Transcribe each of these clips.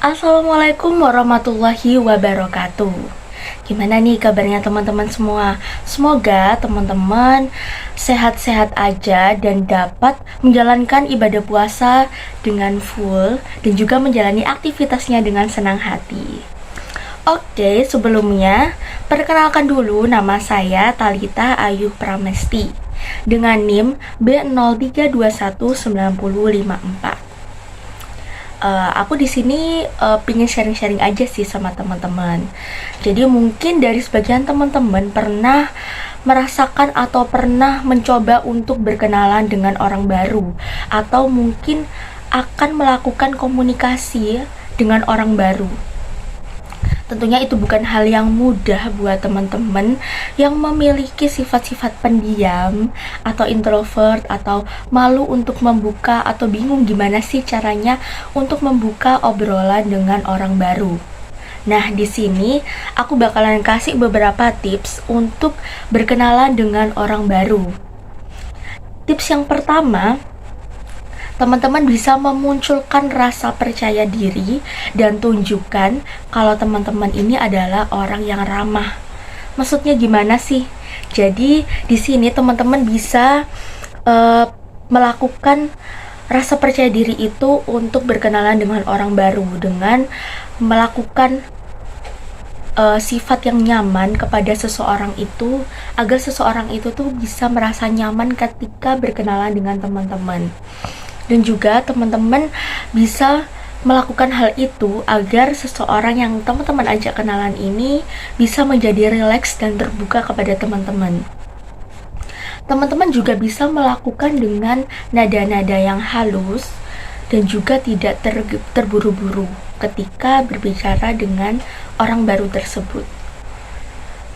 Assalamualaikum warahmatullahi wabarakatuh. Gimana nih kabarnya teman-teman semua? Semoga teman-teman sehat-sehat aja dan dapat menjalankan ibadah puasa dengan full dan juga menjalani aktivitasnya dengan senang hati. Oke, sebelumnya perkenalkan dulu, nama saya Talitha Ayu Pramesti dengan NIM B03219054. Aku di sini pingin sharing-sharing aja sih sama teman-teman. Jadi mungkin dari sebagian teman-teman pernah merasakan atau pernah mencoba untuk berkenalan dengan orang baru, atau mungkin akan melakukan komunikasi dengan orang baru. Tentunya itu bukan hal yang mudah buat teman-teman yang memiliki sifat-sifat pendiam atau introvert atau malu untuk membuka atau bingung gimana sih caranya untuk membuka obrolan dengan orang baru. Nah, di sini aku bakalan kasih beberapa tips untuk berkenalan dengan orang baru. Tips yang pertama, teman-teman bisa memunculkan rasa percaya diri dan tunjukkan kalau teman-teman ini adalah orang yang ramah. Maksudnya gimana sih? Jadi di sini teman-teman bisa melakukan rasa percaya diri itu untuk berkenalan dengan orang baru dengan melakukan sifat yang nyaman kepada seseorang itu, agar seseorang itu tuh bisa merasa nyaman ketika berkenalan dengan teman-teman. Dan juga teman-teman bisa melakukan hal itu agar seseorang yang teman-teman ajak kenalan ini bisa menjadi rileks dan terbuka kepada teman-teman. Teman-teman juga bisa melakukan dengan nada-nada yang halus dan juga tidak terburu-buru ketika berbicara dengan orang baru tersebut.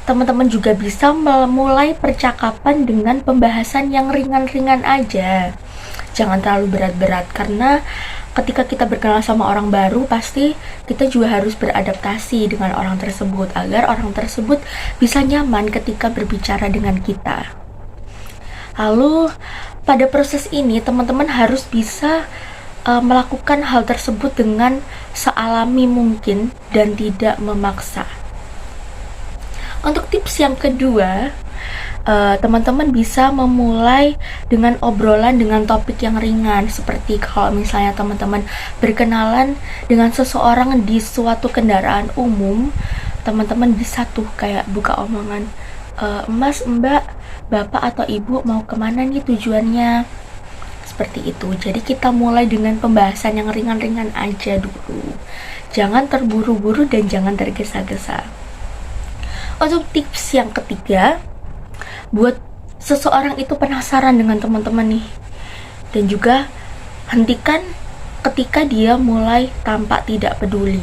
Teman-teman juga bisa memulai percakapan dengan pembahasan yang ringan-ringan aja. Jangan terlalu berat-berat, karena ketika kita berkenal sama orang baru, pasti kita juga harus beradaptasi dengan orang tersebut agar orang tersebut bisa nyaman ketika berbicara dengan kita. Lalu pada proses ini teman-teman harus bisa melakukan hal tersebut dengan sealami mungkin dan tidak memaksa. Untuk tips yang kedua, teman-teman bisa memulai dengan obrolan dengan topik yang ringan, seperti kalau misalnya teman-teman berkenalan dengan seseorang di suatu kendaraan umum, teman-teman bisa tuh kayak buka omongan, Mas, Mbak, Bapak atau Ibu mau kemana nih tujuannya? Seperti itu. Jadi kita mulai dengan pembahasan yang ringan-ringan aja dulu, jangan terburu-buru dan jangan tergesa-gesa. Untuk tips yang ketiga, buat seseorang itu penasaran dengan teman-teman nih, dan juga hentikan ketika dia mulai tampak tidak peduli.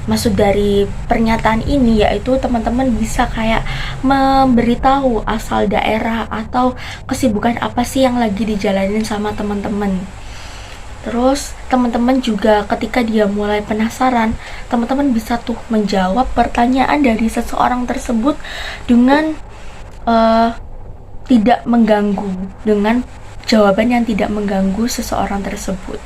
Maksud dari pernyataan ini yaitu teman-teman bisa kayak memberitahu asal daerah atau kesibukan apa sih yang lagi dijalanin sama teman-teman. Terus teman-teman juga ketika dia mulai penasaran, teman-teman bisa tuh menjawab pertanyaan dari seseorang tersebut dengan tidak mengganggu, dengan jawaban yang tidak mengganggu seseorang tersebut.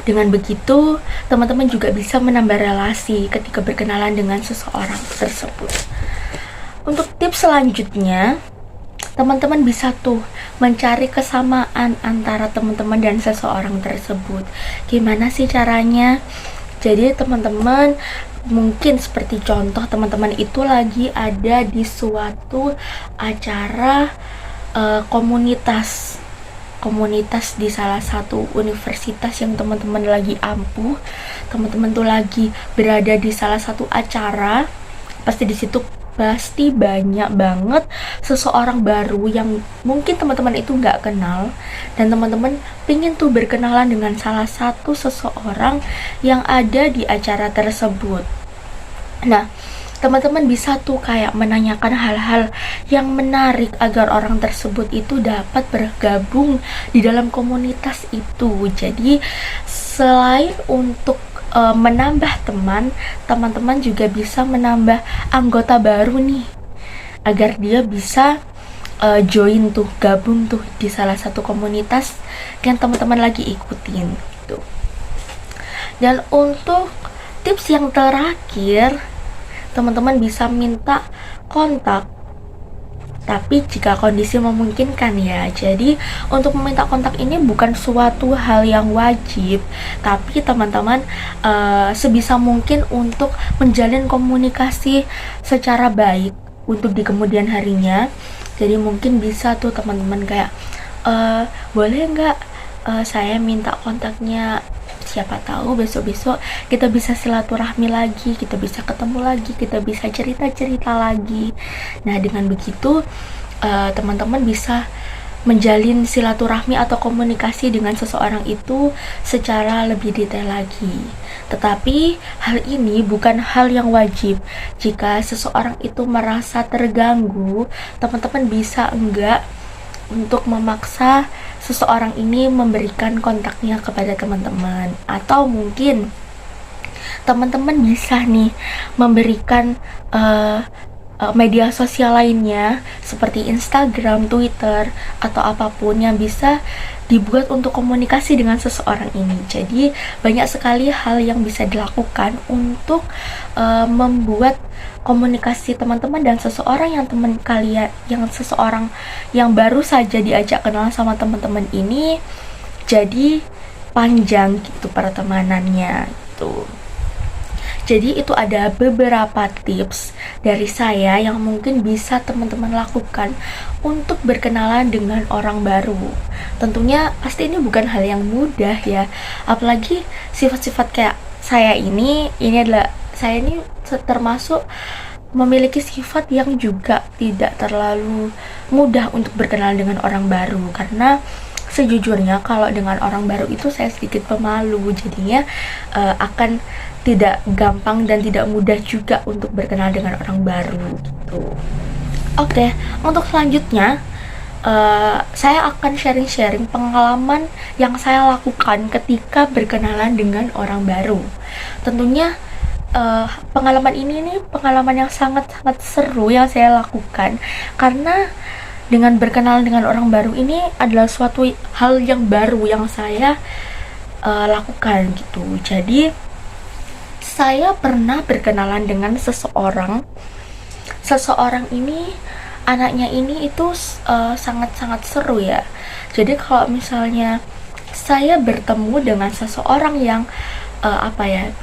Dengan begitu, teman-teman juga bisa menambah relasi ketika berkenalan dengan seseorang tersebut. Untuk tips selanjutnya, teman-teman bisa tuh mencari kesamaan antara teman-teman dan seseorang tersebut. Gimana sih caranya? Jadi teman-teman, mungkin seperti contoh teman-teman itu lagi ada di suatu acara komunitas di salah satu universitas yang teman-teman lagi ampuh. Teman-teman tuh lagi berada di salah satu acara, pasti di situ pasti banyak banget seseorang baru yang mungkin teman-teman itu nggak kenal, dan teman-teman pingin tuh berkenalan dengan salah satu seseorang yang ada di acara tersebut. Nah, teman-teman bisa tuh kayak menanyakan hal-hal yang menarik agar orang tersebut itu dapat bergabung di dalam komunitas itu. Jadi selain untuk menambah teman-teman juga bisa menambah anggota baru nih, agar dia bisa join tuh, gabung tuh di salah satu komunitas yang teman-teman lagi ikutin gitu. Dan untuk tips yang terakhir, teman-teman bisa minta kontak tapi jika kondisi memungkinkan ya. Jadi untuk meminta kontak ini bukan suatu hal yang wajib, tapi teman-teman sebisa mungkin untuk menjalin komunikasi secara baik untuk di kemudian harinya. Jadi mungkin bisa tuh teman-teman kayak boleh nggak saya minta kontaknya, siapa tahu besok-besok kita bisa silaturahmi lagi, kita bisa ketemu lagi, kita bisa cerita-cerita lagi. Nah dengan begitu teman-teman bisa menjalin silaturahmi atau komunikasi dengan seseorang itu secara lebih detail lagi. Tetapi hal ini bukan hal yang wajib. Jika seseorang itu merasa terganggu, teman-teman bisa enggak untuk memaksa seseorang ini memberikan kontaknya kepada teman-teman, atau mungkin teman-teman bisa nih memberikan media sosial lainnya seperti Instagram, Twitter, atau apapun yang bisa dibuat untuk komunikasi dengan seseorang ini. Jadi banyak sekali hal yang bisa dilakukan untuk membuat komunikasi teman-teman dan seseorang yang teman kalian, yang seseorang yang baru saja diajak kenal sama teman-teman ini jadi panjang gitu pertemanannya gitu. Jadi itu ada beberapa tips dari saya yang mungkin bisa teman-teman lakukan untuk berkenalan dengan orang baru. Tentunya pasti ini bukan hal yang mudah ya, apalagi sifat-sifat kayak saya ini adalah, saya ini termasuk memiliki sifat yang juga tidak terlalu mudah untuk berkenalan dengan orang baru, karena sejujurnya kalau dengan orang baru itu saya sedikit pemalu, jadinya akan tidak gampang dan tidak mudah juga untuk berkenal dengan orang baru gitu. Oke, untuk selanjutnya saya akan sharing-sharing pengalaman yang saya lakukan ketika berkenalan dengan orang baru. Tentunya pengalaman ini nih pengalaman yang sangat-sangat seru yang saya lakukan, karena dengan berkenalan dengan orang baru ini adalah suatu hal yang baru yang saya lakukan gitu. Jadi saya pernah berkenalan dengan seseorang ini, anaknya ini itu sangat-sangat seru ya. Jadi kalau misalnya saya bertemu dengan seseorang yang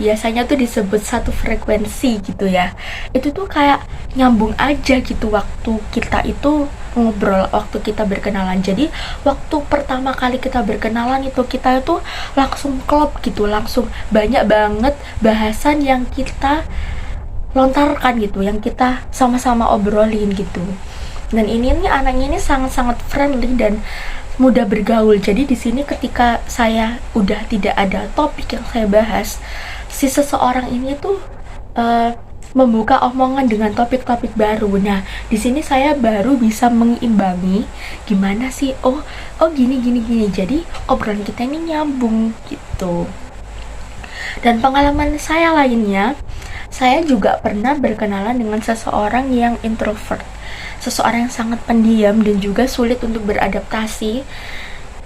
biasanya tuh disebut satu frekuensi gitu ya, itu tuh kayak nyambung aja gitu waktu kita itu ngobrol, waktu kita berkenalan. Jadi waktu pertama kali kita berkenalan itu kita itu langsung klop gitu, langsung banyak banget bahasan yang kita lontarkan gitu, yang kita sama-sama obrolin gitu. Dan ini nih anaknya ini sangat-sangat friendly dan mudah bergaul. Jadi di sini ketika saya udah tidak ada topik yang saya bahas, si seseorang ini tuh membuka omongan dengan topik-topik baru. Nah, di sini saya baru bisa mengimbangi gimana sih gini. Jadi obrolan kita ini nyambung gitu. Dan pengalaman saya lainnya, saya juga pernah berkenalan dengan seseorang yang introvert, seseorang yang sangat pendiam dan juga sulit untuk beradaptasi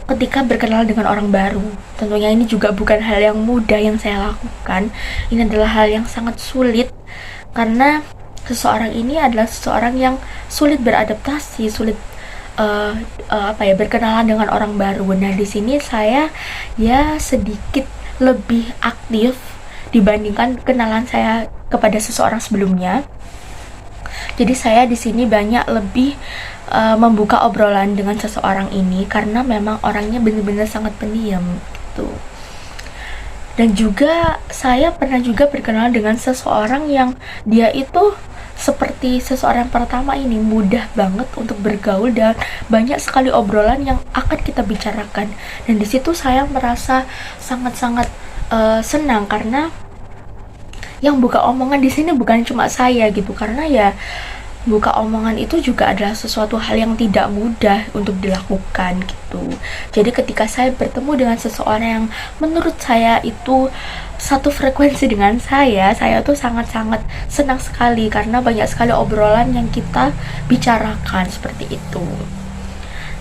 ketika berkenalan dengan orang baru. Tentunya ini juga bukan hal yang mudah yang saya lakukan. Ini adalah hal yang sangat sulit, karena seseorang ini adalah seseorang yang sulit beradaptasi, sulit berkenalan dengan orang baru. Nah, di sini saya ya sedikit lebih aktif dibandingkan kenalan saya kepada seseorang sebelumnya. Jadi saya di sini banyak lebih membuka obrolan dengan seseorang ini, karena memang orangnya benar-benar sangat pendiam gitu. Dan juga saya pernah juga berkenalan dengan seseorang yang dia itu seperti seseorang pertama ini, mudah banget untuk bergaul dan banyak sekali obrolan yang akan kita bicarakan. Dan di situ saya merasa sangat-sangat senang, karena yang buka omongan di sini bukan cuma saya gitu, karena ya buka omongan itu juga adalah sesuatu hal yang tidak mudah untuk dilakukan gitu. Jadi ketika saya bertemu dengan seseorang yang menurut saya itu satu frekuensi dengan saya tuh sangat-sangat senang sekali karena banyak sekali obrolan yang kita bicarakan seperti itu.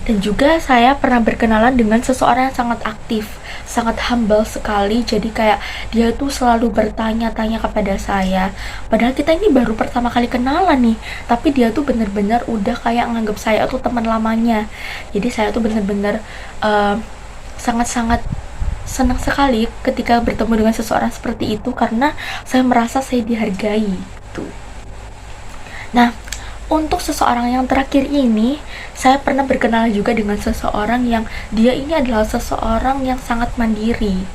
Dan juga saya pernah berkenalan dengan seseorang yang sangat aktif, sangat humble sekali. Jadi kayak dia tuh selalu bertanya-tanya kepada saya. Padahal kita ini baru pertama kali kenalan nih, tapi dia tuh bener-bener udah kayak nganggep saya tuh teman lamanya. Jadi saya tuh bener-bener sangat-sangat senang sekali ketika bertemu dengan seseorang seperti itu karena saya merasa saya dihargai gitu. Nah, untuk seseorang yang terakhir ini, saya pernah berkenalan juga dengan seseorang yang dia ini adalah seseorang yang sangat mandiri.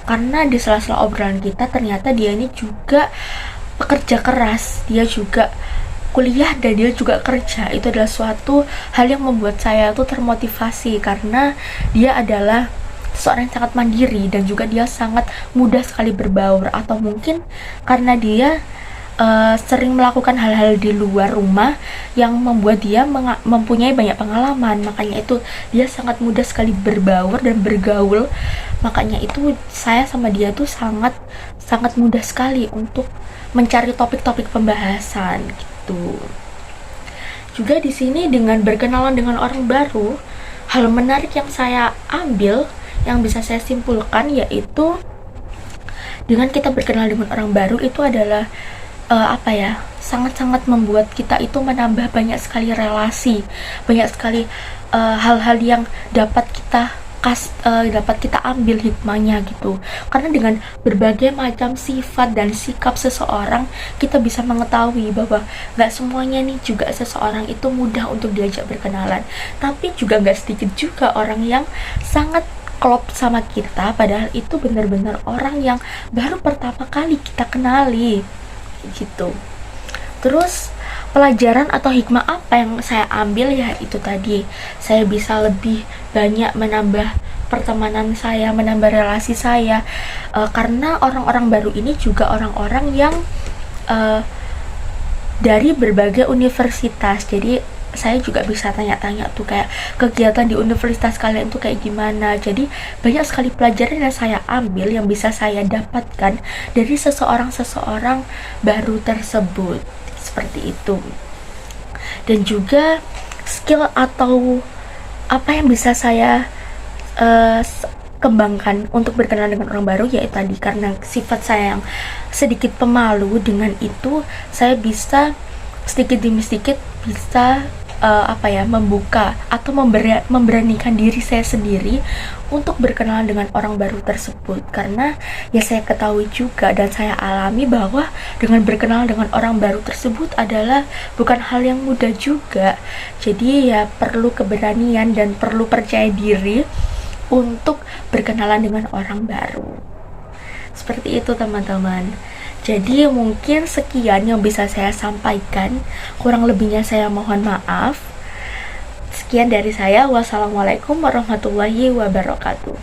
Karena di sela-sela obrolan kita ternyata dia ini juga pekerja keras, dia juga kuliah dan dia juga kerja. Itu adalah suatu hal yang membuat saya tuh termotivasi karena dia adalah seorang yang sangat mandiri dan juga dia sangat mudah sekali berbaur, atau mungkin karena dia sering melakukan hal-hal di luar rumah yang membuat dia mempunyai banyak pengalaman, makanya itu dia sangat mudah sekali berbaur dan bergaul. Makanya itu saya sama dia tuh sangat mudah sekali untuk mencari topik-topik pembahasan gitu. Juga di sini dengan berkenalan dengan orang baru, hal menarik yang saya ambil, yang bisa saya simpulkan, yaitu dengan kita berkenal dengan orang baru itu adalah sangat-sangat membuat kita itu menambah banyak sekali relasi, banyak sekali hal-hal yang dapat kita ambil hikmahnya gitu. Karena dengan berbagai macam sifat dan sikap seseorang, kita bisa mengetahui bahwa gak semuanya nih juga seseorang itu mudah untuk diajak berkenalan, tapi juga gak sedikit juga orang yang sangat klop sama kita, padahal itu benar-benar orang yang baru pertama kali kita kenali gitu. Terus pelajaran atau hikmah apa yang saya ambil, ya itu tadi, saya bisa lebih banyak menambah pertemanan saya, menambah relasi saya, karena orang-orang baru ini juga orang-orang yang dari berbagai universitas. Jadi saya juga bisa tanya-tanya tuh kayak kegiatan di universitas kalian tuh kayak gimana. Jadi banyak sekali pelajaran yang saya ambil, yang bisa saya dapatkan dari seseorang baru tersebut, seperti itu. Dan juga skill atau apa yang bisa saya kembangkan untuk berkenalan dengan orang baru, yaitu tadi karena sifat saya yang sedikit pemalu, dengan itu saya bisa sedikit demi sedikit bisa membuka atau memberanikan diri saya sendiri untuk berkenalan dengan orang baru tersebut. Karena ya saya ketahui juga dan saya alami bahwa dengan berkenalan dengan orang baru tersebut adalah bukan hal yang mudah juga. Jadi ya perlu keberanian dan perlu percaya diri untuk berkenalan dengan orang baru. Seperti itu teman-teman. Jadi mungkin sekian yang bisa saya sampaikan, kurang lebihnya saya mohon maaf. Sekian dari saya, wassalamualaikum warahmatullahi wabarakatuh.